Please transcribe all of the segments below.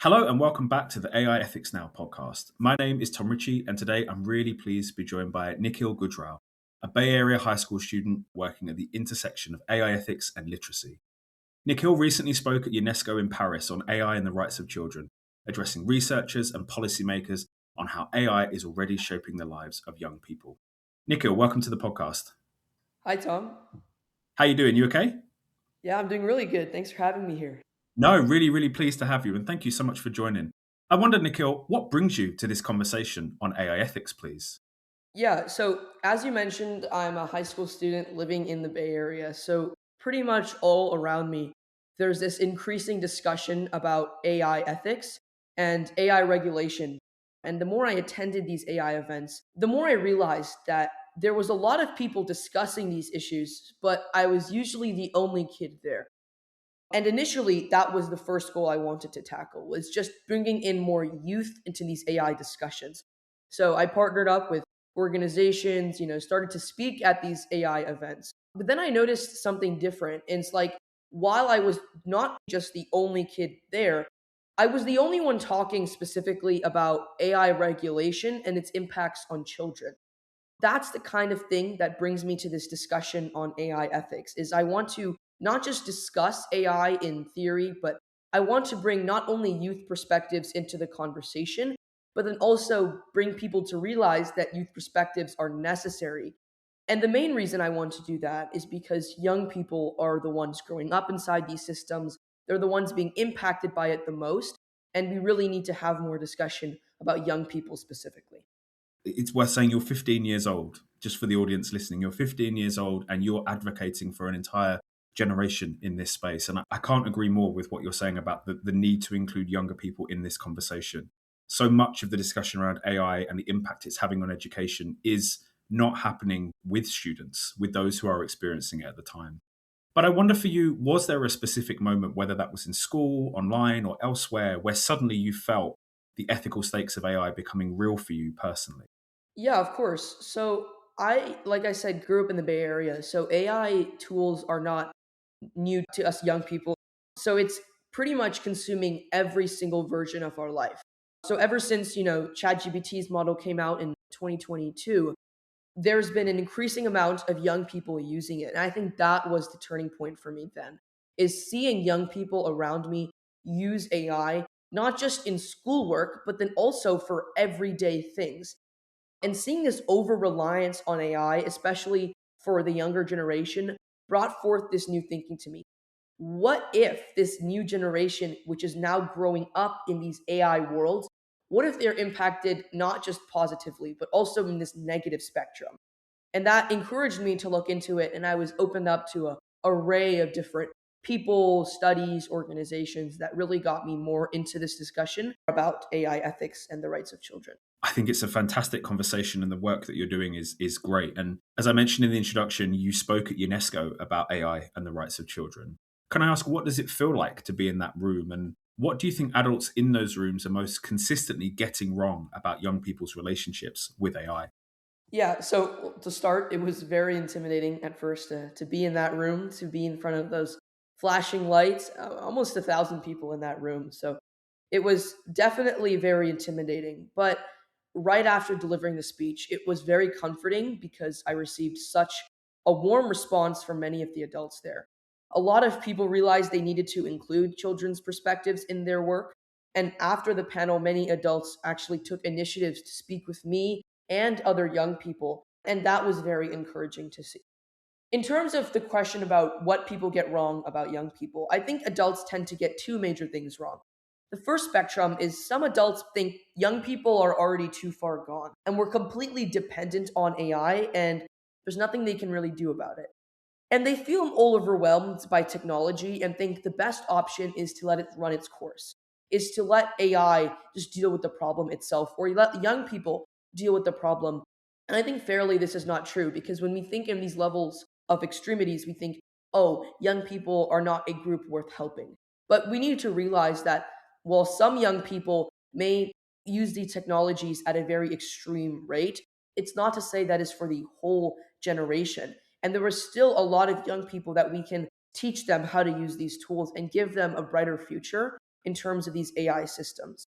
Hello and welcome back to the AI Ethics Now podcast. My name is Tom Ritchie, and today I'm really pleased to be joined by Nikhil Gujral, a Bay Area high school student working at the intersection of AI ethics and literacy. Nikhil recently spoke at UNESCO in Paris on AI and the rights of children, addressing researchers and policymakers on how AI is already shaping the lives of young people. Nikhil, welcome to the podcast. Hi, Tom. How you doing? You okay? Yeah, I'm doing really good. Thanks for having me here. No, really pleased to have you, and thank you so much for joining. I wondered, Nikhil, what brings you to this conversation on AI ethics, please? Yeah, so as you mentioned, I'm a high school student living in the Bay Area. So pretty much all around me, there's this increasing discussion about AI ethics and AI regulation. And the more I attended these AI events, the more I realized that there was a lot of people discussing these issues, but I was usually the only kid there. And initially, that was the first goal I wanted to tackle, was just bringing in more youth into these AI discussions. So I partnered up with organizations, started to speak at these AI events. But then I noticed something different. And it's like, while I was not just the only kid there, I was the only one talking specifically about AI regulation and its impacts on children. That's the kind of thing that brings me to this discussion on AI ethics is I want to not just discuss AI in theory, but I want to bring not only youth perspectives into the conversation, but then also bring people to realize that youth perspectives are necessary. And the main reason I want to do that is because young people are the ones growing up inside these systems. They're the ones being impacted by it the most. And we really need to have more discussion about young people specifically. It's worth saying you're 15 years old, just for the audience listening. You're 15 years old and you're advocating for an entire generation in this space. And I can't agree more with what you're saying about the need to include younger people in this conversation. So much of the discussion around AI and the impact it's having on education is not happening with students, with those who are experiencing it at the time. But I wonder for you, was there a specific moment, whether that was in school, online, or elsewhere, where suddenly you felt the ethical stakes of AI becoming real for you personally? Yeah, of course. So like I said, grew up in the Bay Area. So AI tools are not new to us young people. So it's pretty much consuming every single version of our life. So ever since, ChatGPT's model came out in 2022, there's been an increasing amount of young people using it. And I think that was the turning point for me then, is seeing young people around me use AI, not just in schoolwork, but then also for everyday things. And seeing this over reliance on AI, especially for the younger generation, brought forth this new thinking to me. What if this new generation, which is now growing up in these AI worlds, what if they're impacted not just positively, but also in this negative spectrum? And that encouraged me to look into it. And I was opened up to a array of different people, studies, organizations that really got me more into this discussion about AI ethics and the rights of children. I think it's a fantastic conversation, and the work that you're doing is great. And as I mentioned in the introduction, you spoke at UNESCO about AI and the rights of children. Can I ask, what does it feel like to be in that room? And what do you think adults in those rooms are most consistently getting wrong about young people's relationships with AI? Yeah, so to start, it was very intimidating at first to be in that room, to be in front of those flashing lights, almost 1,000 people in that room. So it was definitely very intimidating. But right after delivering the speech, it was very comforting because I received such a warm response from many of the adults there. A lot of people realized they needed to include children's perspectives in their work. And after the panel, many adults actually took initiatives to speak with me and other young people. And that was very encouraging to see. In terms of the question about what people get wrong about young people, I think adults tend to get two major things wrong. The first spectrum is some adults think young people are already too far gone and we're completely dependent on AI and there's nothing they can really do about it. And they feel all overwhelmed by technology and think the best option is to let it run its course, is to let AI just deal with the problem itself, or you let young people deal with the problem. And I think fairly this is not true because when we think in these levels of extremities, we think, oh, young people are not a group worth helping. But we need to realize that while some young people may use these technologies at a very extreme rate, it's not to say that is for the whole generation. And there are still a lot of young people that we can teach them how to use these tools and give them a brighter future in terms of these AI systems.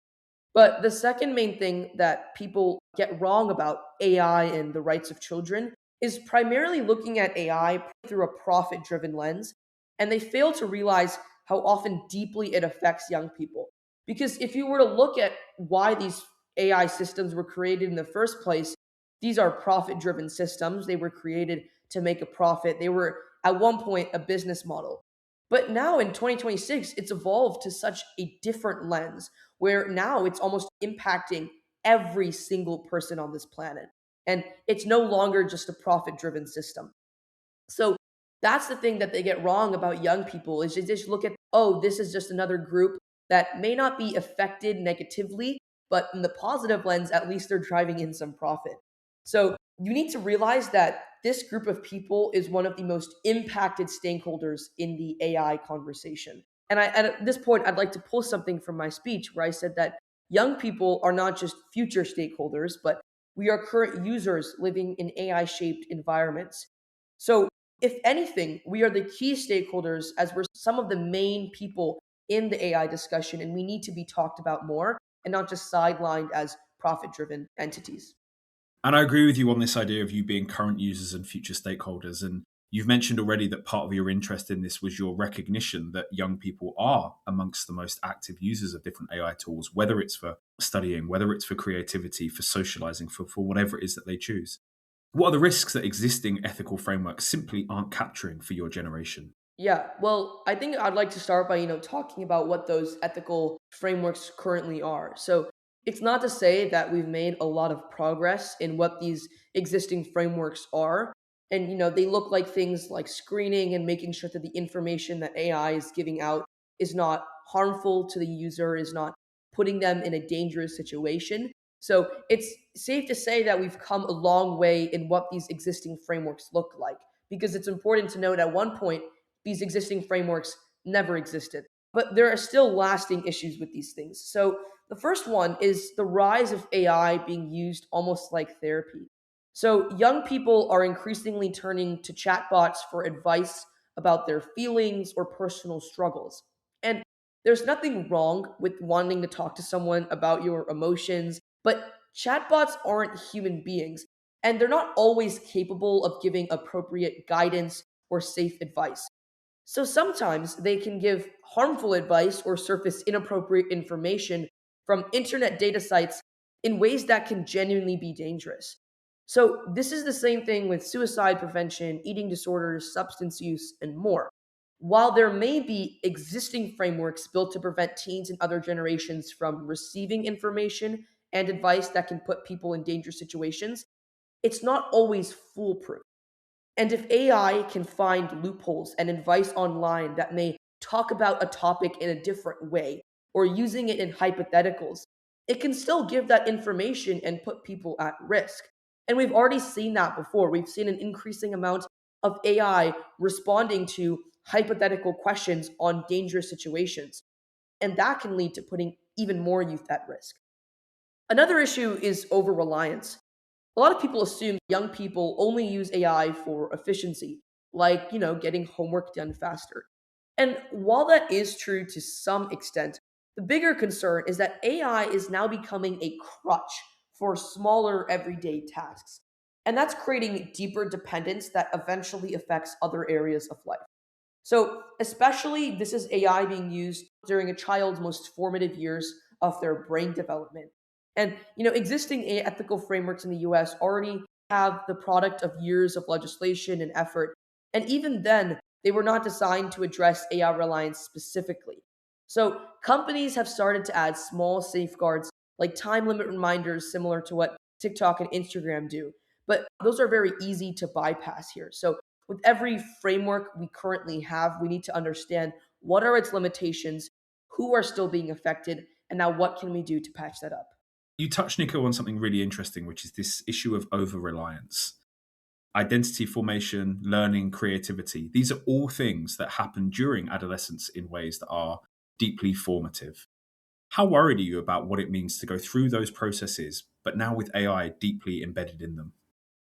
But the second main thing that people get wrong about AI and the rights of children is primarily looking at AI through a profit driven lens, and they fail to realize how often deeply it affects young people. Because if you were to look at why these AI systems were created in the first place, these are profit driven systems. They were created to make a profit. They were at one point a business model. But now in 2026, it's evolved to such a different lens where now it's almost impacting every single person on this planet. And it's no longer just a profit driven system. So that's the thing that they get wrong about young people is they just look at, oh, this is just another group that may not be affected negatively, but in the positive lens, at least they're driving in some profit. So you need to realize that this group of people is one of the most impacted stakeholders in the AI conversation. And at this point, I'd like to pull something from my speech where I said that young people are not just future stakeholders, but we are current users living in AI shaped environments. So if anything, we are the key stakeholders as we're some of the main people in the AI discussion, and we need to be talked about more and not just sidelined as profit driven entities. And I agree with you on this idea of you being current users and future stakeholders. And you've mentioned already that part of your interest in this was your recognition that young people are amongst the most active users of different AI tools, whether it's for studying, whether it's for creativity, for socializing, for whatever it is that they choose. What are the risks that existing ethical frameworks simply aren't capturing for your generation? Yeah, well, I think I'd like to start by, talking about what those ethical frameworks currently are. So, it's not to say that we've made a lot of progress in what these existing frameworks are. And, they look like things like screening and making sure that the information that AI is giving out is not harmful to the user, is not putting them in a dangerous situation. So, it's safe to say that we've come a long way in what these existing frameworks look like. Because it's important to note at one point, these existing frameworks never existed. But there are still lasting issues with these things. So, the first one is the rise of AI being used almost like therapy. So, young people are increasingly turning to chatbots for advice about their feelings or personal struggles. And there's nothing wrong with wanting to talk to someone about your emotions, but chatbots aren't human beings, and they're not always capable of giving appropriate guidance or safe advice. So sometimes they can give harmful advice or surface inappropriate information from internet data sites in ways that can genuinely be dangerous. So, this is the same thing with suicide prevention, eating disorders, substance use, and more. While there may be existing frameworks built to prevent teens and other generations from receiving information and advice that can put people in dangerous situations, it's not always foolproof. And if AI can find loopholes and advice online that may talk about a topic in a different way or using it in hypotheticals, it can still give that information and put people at risk. And we've already seen that before. We've seen an increasing amount of AI responding to hypothetical questions on dangerous situations. And that can lead to putting even more youth at risk. Another issue is over reliance. A lot of people assume young people only use AI for efficiency, like, getting homework done faster. And while that is true to some extent, the bigger concern is that AI is now becoming a crutch for smaller everyday tasks. And that's creating deeper dependence that eventually affects other areas of life. So, especially this is AI being used during a child's most formative years of their brain development. And existing ethical frameworks in the US already have the product of years of legislation and effort. And even then, they were not designed to address AI reliance specifically. So, companies have started to add small safeguards like time limit reminders similar to what TikTok and Instagram do. But those are very easy to bypass here. So, with every framework we currently have, we need to understand what are its limitations, who are still being affected, and now what can we do to patch that up. You touched, Nico, on something really interesting, which is this issue of over reliance. Identity formation, learning, creativity. These are all things that happen during adolescence in ways that are deeply formative. How worried are you about what it means to go through those processes, but now with AI deeply embedded in them?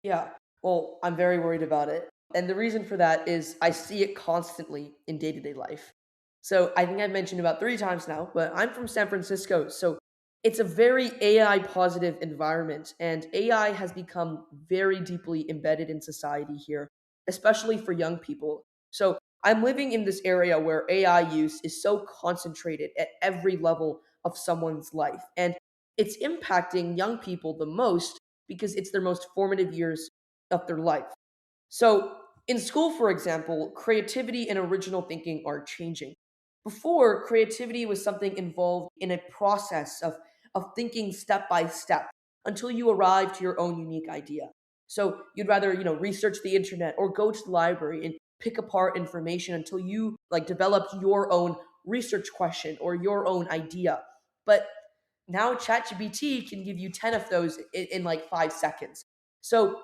Yeah, well, I'm very worried about it. And the reason for that is I see it constantly in day to day life. So I think I've mentioned about 3 times now, but I'm from San Francisco. So it's a very AI positive environment, and AI has become very deeply embedded in society here, especially for young people. So I'm living in this area where AI use is so concentrated at every level of someone's life. And it's impacting young people the most because it's their most formative years of their life. So, in school, for example, creativity and original thinking are changing. Before, creativity was something involved in a process of thinking step by step until you arrive to your own unique idea. So, you'd rather, research the internet or go to the library and pick apart information until you like develop your own research question or your own idea. But now ChatGPT can give you 10 of those in like 5 seconds. So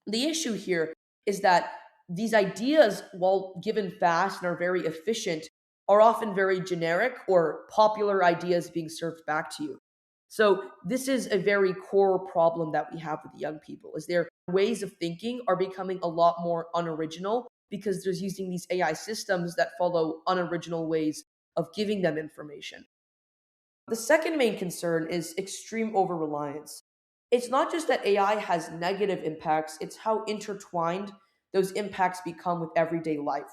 the issue here is that these ideas, while given fast and are very efficient, are often very generic or popular ideas being served back to you. So this is a very core problem that we have with young people is their ways of thinking are becoming a lot more unoriginal because they're using these AI systems that follow unoriginal ways of giving them information. The second main concern is extreme over reliance. It's not just that AI has negative impacts, it's how intertwined those impacts become with everyday life.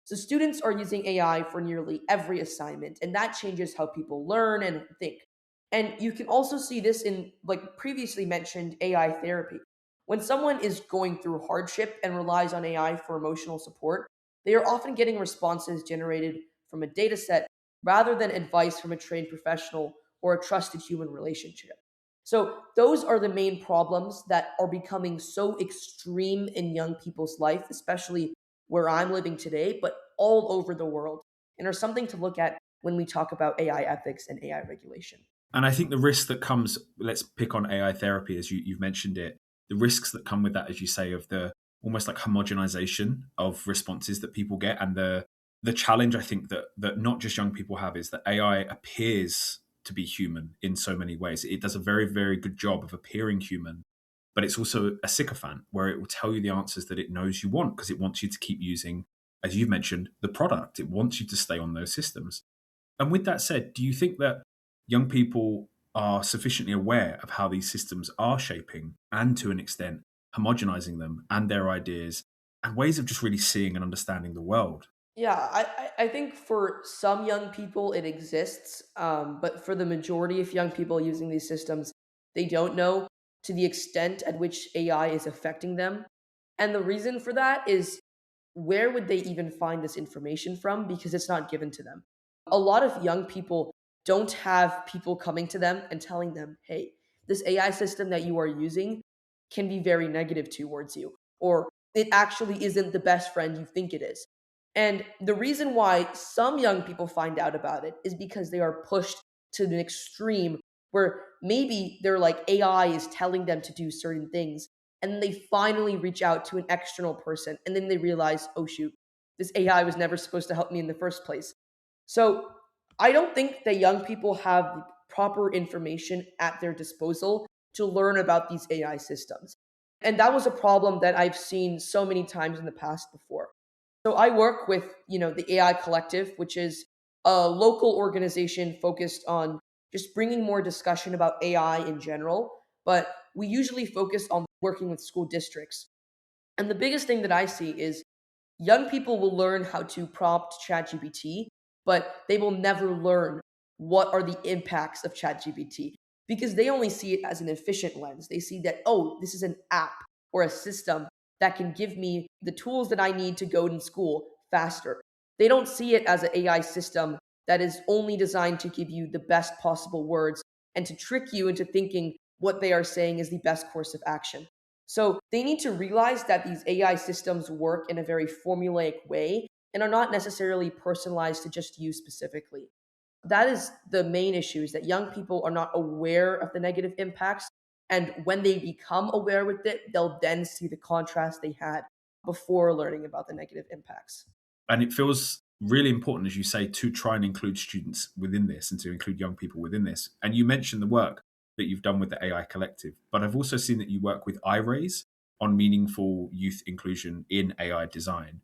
So, students are using AI for nearly every assignment, and that changes how people learn and think. And you can also see this in, like previously mentioned, AI therapy. When someone is going through hardship and relies on AI for emotional support, they are often getting responses generated from a data set rather than advice from a trained professional or a trusted human relationship. So, those are the main problems that are becoming so extreme in young people's life, especially where I'm living today, but all over the world, and are something to look at when we talk about AI ethics and AI regulation. And I think the risk that comes, let's pick on AI therapy as you've mentioned it, the risks that come with that, as you say, of the almost like homogenization of responses that people get, and the challenge I think that not just young people have is that AI appears to be human in so many ways. It does a very, very good job of appearing human, but it's also a sycophant where it will tell you the answers that it knows you want because it wants you to keep using, as you've mentioned, the product. It wants you to stay on those systems. And with that said, do you think that young people are sufficiently aware of how these systems are shaping and to an extent homogenizing them and their ideas and ways of just really seeing and understanding the world? Yeah, I think for some young people it exists, but for the majority of young people using these systems, they don't know to the extent at which AI is affecting them. And the reason for that is where would they even find this information from? Because it's not given to them. A lot of young people don't have people coming to them and telling them, hey, this AI system that you are using can be very negative towards you, or it actually isn't the best friend you think it is. And the reason why some young people find out about it is because they are pushed to an extreme where maybe they're like AI is telling them to do certain things. And then they finally reach out to an external person. And then they realize, oh, shoot, this AI was never supposed to help me in the first place. So I don't think that young people have the proper information at their disposal to learn about these AI systems. And that was a problem that I've seen so many times in the past before. So I work with, the AI Collective, which is a local organization focused on just bringing more discussion about AI in general, but we usually focus on working with school districts. And the biggest thing that I see is young people will learn how to prompt ChatGPT, but they will never learn what are the impacts of ChatGPT because they only see it as an efficient lens. They see that, oh, this is an app or a system that can give me the tools that I need to go to school faster. They don't see it as an AI system that is only designed to give you the best possible words and to trick you into thinking what they are saying is the best course of action. So they need to realize that these AI systems work in a very formulaic way and are not necessarily personalized to just you specifically. That is the main issue is that young people are not aware of the negative impacts. And when they become aware with it, they'll then see the contrast they had before learning about the negative impacts. And it feels really important, as you say, to try and include students within this and to include young people within this. And you mentioned the work that you've done with the AI Collective, but I've also seen that you work with iRaise on meaningful youth inclusion in AI design.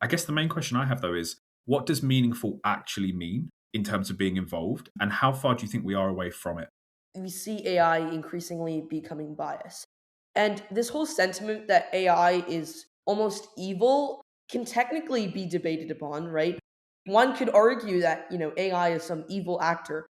I guess the main question I have though is What does meaningful actually mean in terms of being involved? And how far do you think we are away from it? We see AI increasingly becoming biased. And this whole sentiment that AI is almost evil can technically be debated upon, right? One could argue that, AI is some evil actor.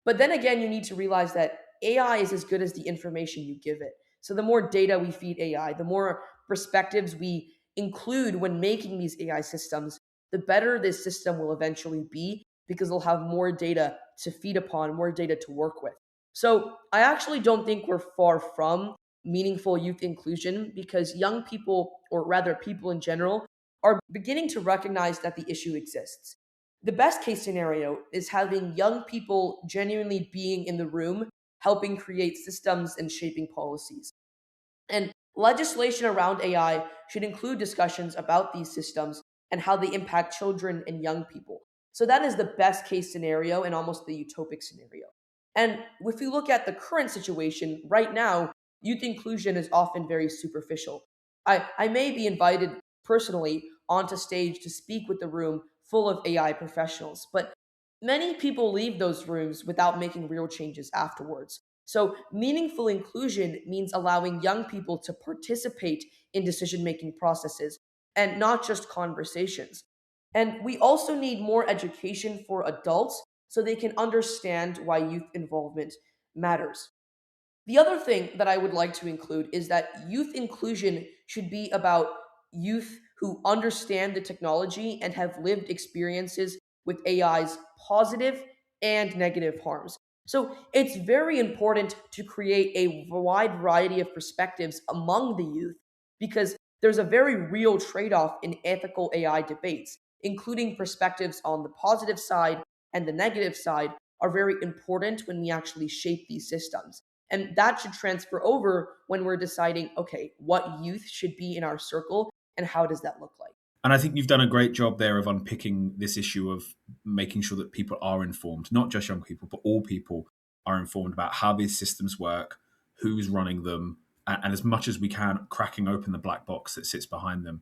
But then again, you need to realize that AI is as good as the information you give it. So the more data we feed AI, the more perspectives we include when making these AI systems, the better this system will eventually be because it'll have more data to feed upon, more data to work with. So I actually don't think we're far from meaningful youth inclusion because young people, or rather people in general, are beginning to recognize that the issue exists. The best case scenario is having young people genuinely being in the room, helping create systems and shaping policies. And legislation around AI should include discussions about these systems and how they impact children and young people. So that is the best case scenario and almost the utopic scenario. And if you look at the current situation right now, youth inclusion is often very superficial. I may be invited personally onto stage to speak with the room full of AI professionals, but many people leave those rooms without making real changes afterwards. So, meaningful inclusion means allowing young people to participate in decision making processes and not just conversations. And we also need more education for adults so they can understand why youth involvement matters. The other thing that I would like to include is that youth inclusion should be about youth who understand the technology and have lived experiences with AI's positive and negative harms. So it's very important to create a wide variety of perspectives among the youth because there's a very real trade off in ethical AI debates, including perspectives on the positive side and the negative side are very important when we actually shape these systems. And that should transfer over when we're deciding, okay, what youth should be in our circle and how does that look like? And I think you've done a great job there of unpicking this issue of making sure that people are informed, not just young people, but all people are informed about how these systems work, who's running them, and as much as we can, cracking open the black box that sits behind them.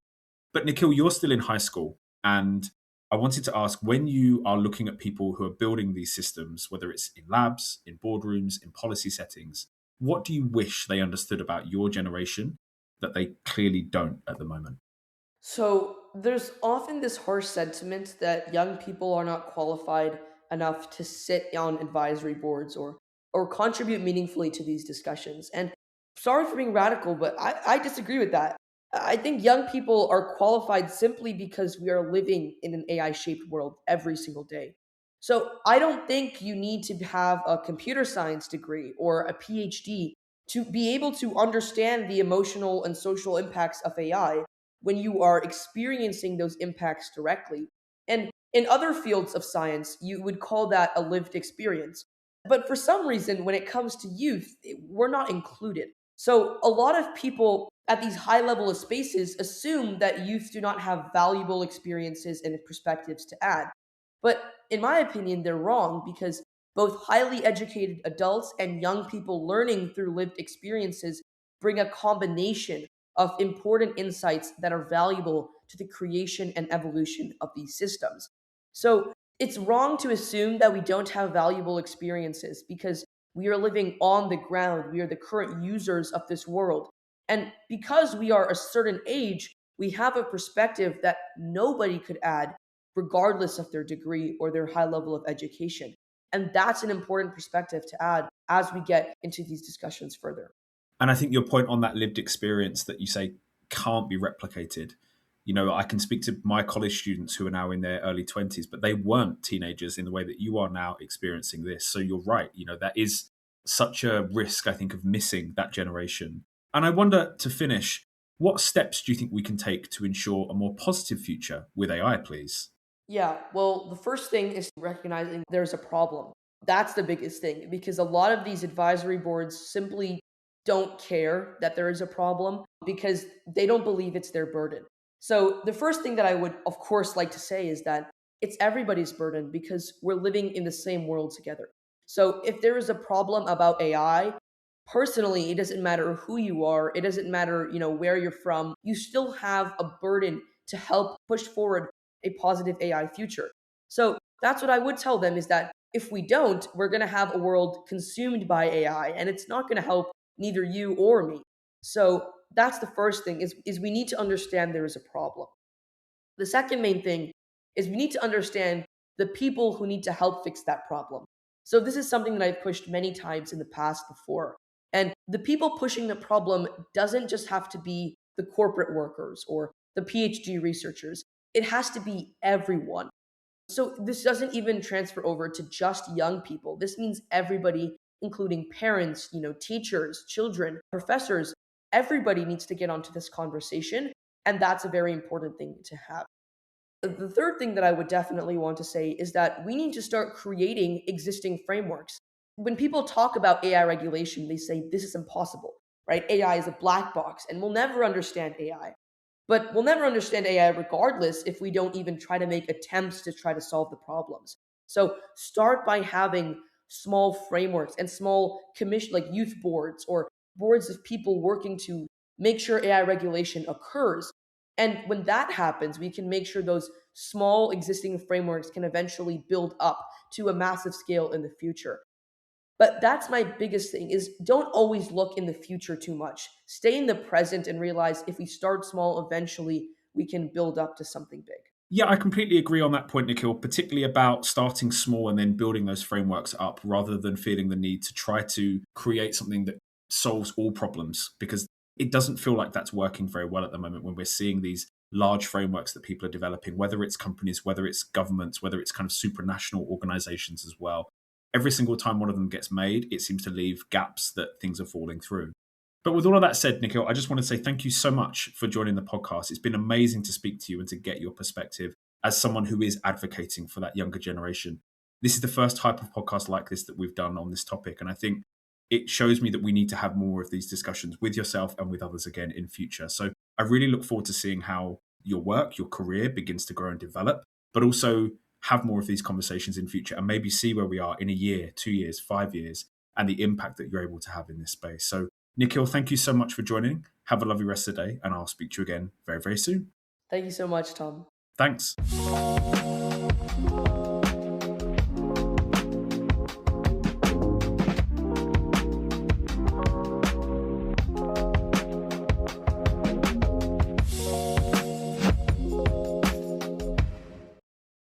But Nikhil, you're still in high school. And I wanted to ask, when you are looking at people who are building these systems, whether it's in labs, in boardrooms, in policy settings, what do you wish they understood about your generation that they clearly don't at the moment? So there's often this harsh sentiment that young people are not qualified enough to sit on advisory boards or contribute meaningfully to these discussions. And sorry for being radical, but I disagree with that. I think young people are qualified simply because we are living in an AI shaped world every single day. So I don't think you need to have a computer science degree or a PhD to be able to understand the emotional and social impacts of AI when you are experiencing those impacts directly. And in other fields of science, you would call that a lived experience. But for some reason, when it comes to youth, we're not included. So a lot of people at these high level of spaces assume that youth do not have valuable experiences and perspectives to add. But in my opinion, they're wrong because both highly educated adults and young people learning through lived experiences bring a combination of important insights that are valuable to the creation and evolution of these systems. So it's wrong to assume that we don't have valuable experiences because we are living on the ground. We are the current users of this world. And because we are a certain age, we have a perspective that nobody could add, regardless of their degree or their high level of education. And that's an important perspective to add as we get into these discussions further. And I think your point on that lived experience that you say can't be replicated. You know, I can speak to my college students who are now in their early 20s, but they weren't teenagers in the way that you are now experiencing this. So you're right. You know, that is such a risk, I think, of missing that generation. And I wonder, to finish, what steps do you think we can take to ensure a more positive future with AI, please? Yeah, well, the first thing is recognizing there's a problem. That's the biggest thing because a lot of these advisory boards simply don't care that there is a problem because they don't believe it's their burden. So, the first thing that I would, of course, like to say is that it's everybody's burden because we're living in the same world together. So, if there is a problem about AI, personally, it doesn't matter who you are, it doesn't matter, where you're from, you still have a burden to help push forward a positive AI future. So that's what I would tell them, is that if we don't, we're going to have a world consumed by AI, and it's not going to help neither you or me. So that's the first thing, is we need to understand there is a problem. The second main thing is we need to understand the people who need to help fix that problem. So this is something that I've pushed many times in the past before. And the people pushing the problem doesn't just have to be the corporate workers or the PhD researchers. It has to be everyone. So this doesn't even transfer over to just young people. This means everybody, including parents, teachers, children, professors. Everybody needs to get onto this conversation, and that's a very important thing to have. The third thing that I would definitely want to say is that we need to start creating existing frameworks. When people talk about AI regulation, they say this is impossible, right? AI is a black box and we'll never understand AI. But we'll never understand AI regardless if we don't even try to make attempts to try to solve the problems. So start by having small frameworks and small commission, like youth boards or boards of people working to make sure AI regulation occurs. And when that happens, we can make sure those small existing frameworks can eventually build up to a massive scale in the future. But that's my biggest thing, is don't always look in the future too much. Stay in the present and realize if we start small, eventually we can build up to something big. Yeah, I completely agree on that point, Nikhil, particularly about starting small and then building those frameworks up rather than feeling the need to try to create something that solves all problems, because it doesn't feel like that's working very well at the moment when we're seeing these large frameworks that people are developing, whether it's companies, whether it's governments, whether it's kind of supranational organizations as well. Every single time one of them gets made, it seems to leave gaps that things are falling through. But with all of that said, Nikhil, I just want to say thank you so much for joining the podcast. It's been amazing to speak to you and to get your perspective as someone who is advocating for that younger generation. This is the first type of podcast like this that we've done on this topic. And I think it shows me that we need to have more of these discussions with yourself and with others again in future. So I really look forward to seeing how your work, your career begins to grow and develop, but also have more of these conversations in future and maybe see where we are in a year, 2 years, 5 years, and the impact that you're able to have in this space. So Nikhil, thank you so much for joining. Have a lovely rest of the day, and I'll speak to you again very, very soon. Thank you so much, Tom. Thanks.